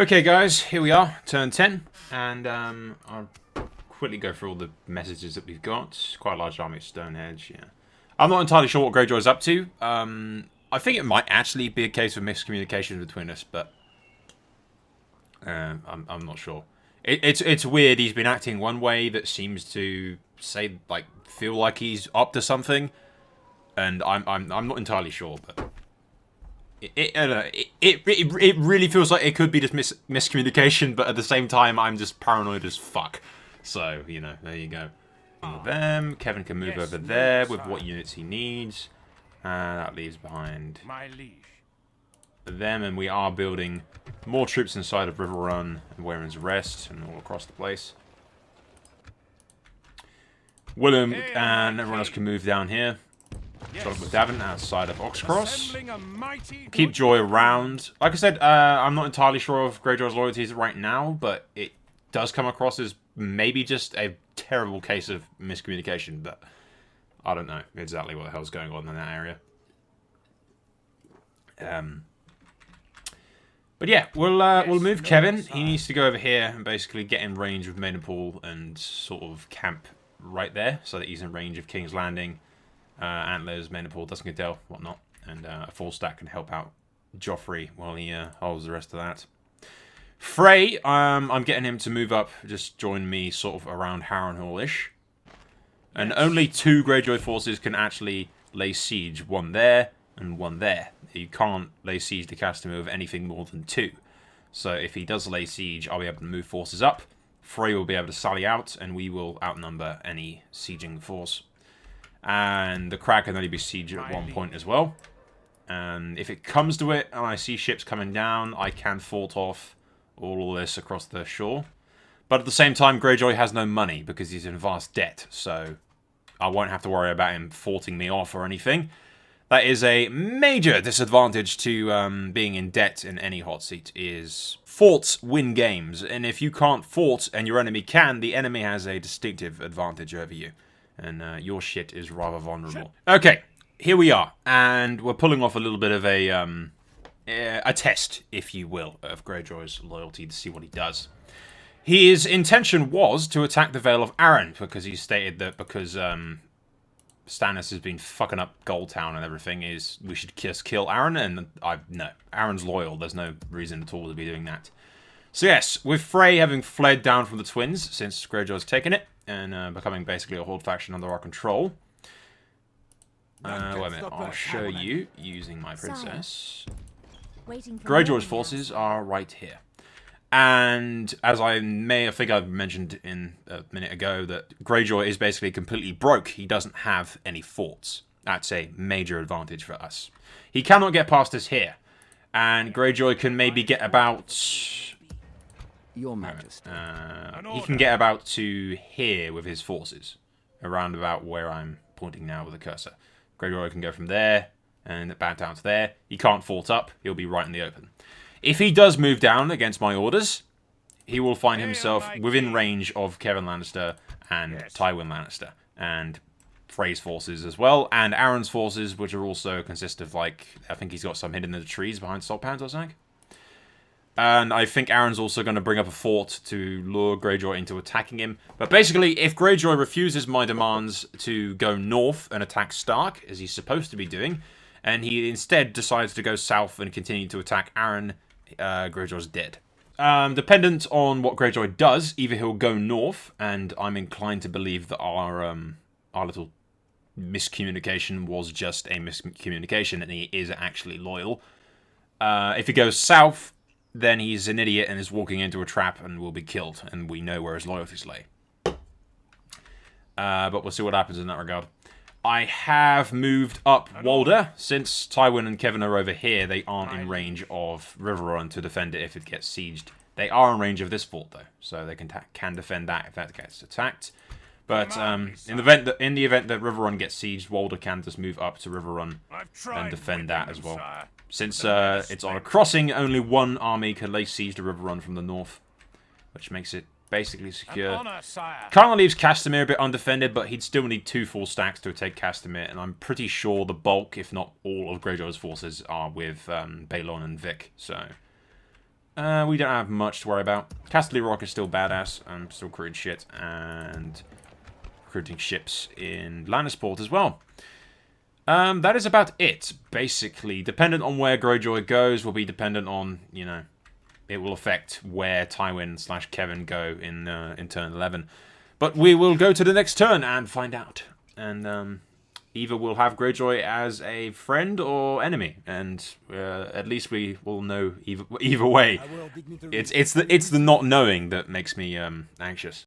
Okay, guys, here we are, turn 10, and I'll quickly go through all the messages that we've got. Quite a large army of Stonehenge, yeah. I'm not entirely sure what Greyjoy is up to. I think it might actually be a case of miscommunication between us, but I'm not sure. It's weird. He's been acting one way that seems to feel like he's up to something, and I'm not entirely sure, but. It really feels like it could be just miscommunication, but at the same time, I'm just paranoid as fuck. So, you know, there you go. Them. Kevin can move over there with what units he needs. That leaves behind them, and we are building more troops inside of River Run and Waren's Rest and all across the place. Willem and everyone else can move down here. With Davin outside of Oxcross. Keep Joy around. Like I said, I'm not entirely sure of Greyjoy's loyalties right now, but it does come across as maybe just a terrible case of miscommunication, but I don't know exactly what the hell's going on in that area. But yeah, we'll move Kevin. He needs to go over here and basically get in range of Maidenpool and sort of camp right there, so that he's in range of King's Landing. Antlers, Maidenpool, Duskendale, whatnot, and a full stack can help out Joffrey while he holds the rest of that. Frey, I'm getting him to move up, just join me sort of around Harrenhal-ish. And only 2 Greyjoy forces can actually lay siege, one there and one there. You can't lay siege to Castamere with anything more than 2. So if he does lay siege, I'll be able to move forces up. Frey will be able to sally out, and we will outnumber any sieging force. And the Crag can only be sieged at one point as well. And if it comes to it, and I see ships coming down, I can fort off all of this across the shore. But at the same time, Greyjoy has no money because he's in vast debt, so I won't have to worry about him forting me off or anything. That is a major disadvantage to being in debt in any hot seat, is forts win games. And if you can't fort and your enemy can, the enemy has a distinctive advantage over you. And your shit is rather vulnerable. Okay, here we are. And we're pulling off a little bit of a test, if you will, of Greyjoy's loyalty to see what he does. His intention was to attack the Vale of Arryn, because he stated that because Stannis has been fucking up Goldtown and everything, we should just kill Arryn. And no, Arryn's loyal. There's no reason at all to be doing that. So yes, with Frey having fled down from the Twins, since Greyjoy's taken it, and becoming basically a Horde faction under our control. Wait a minute, I'll show you using my princess. Greyjoy's forces are right here. And as I think I've mentioned in a minute ago, that Greyjoy is basically completely broke. He doesn't have any forts. That's a major advantage for us. He cannot get past us here. And Greyjoy can maybe get about... Your Majesty. He can get about to here with his forces. Around about where I'm pointing now with the cursor. Greyjoy can go from there and back down to there. He can't fort up. He'll be right in the open. If he does move down against my orders, he will find himself within range of Kevan Lannister and Tywin Lannister. And Frey's forces as well. And Arryn's forces, which are also consist of, like, I think he's got some hidden in the trees behind Saltpans or something. And I think Arryn's also going to bring up a fort to lure Greyjoy into attacking him. But basically, if Greyjoy refuses my demands to go north and attack Stark, as he's supposed to be doing, and he instead decides to go south and continue to attack Arryn, Greyjoy's dead. Dependent on what Greyjoy does, either he'll go north, and I'm inclined to believe that our little miscommunication was just a miscommunication, and he is actually loyal. If he goes south, then he's an idiot and is walking into a trap and will be killed, and we know where his loyalties lay. But we'll see what happens in that regard. I have moved up Walder. Since Tywin and Kevin are over here, they aren't in range of Riverrun to defend it if it gets sieged. They are in range of this fort, though, so they can defend that if that gets attacked. But in the event that Riverrun gets sieged, Walder can just move up to Riverrun and defend that as well. Since it's on a crossing, only one army can lay siege to Riverrun from the north, which makes it basically secure. Kind of leaves Castamere a bit undefended, but he'd still need 2 full stacks to take Castamere, and I'm pretty sure the bulk, if not all, of Greyjoy's forces are with Balon and Vic, so We don't have much to worry about. Casterly Rock is still badass. I'm still recruiting shit and recruiting ships in Lannisport as well. That is about it, basically. Dependent on where Greyjoy goes will be dependent on, you know, it will affect where Tywin/Kevin go in turn 11. But we will go to the next turn and find out. And either we'll have Greyjoy as a friend or enemy, and at least we will know either way. It's the not knowing that makes me anxious.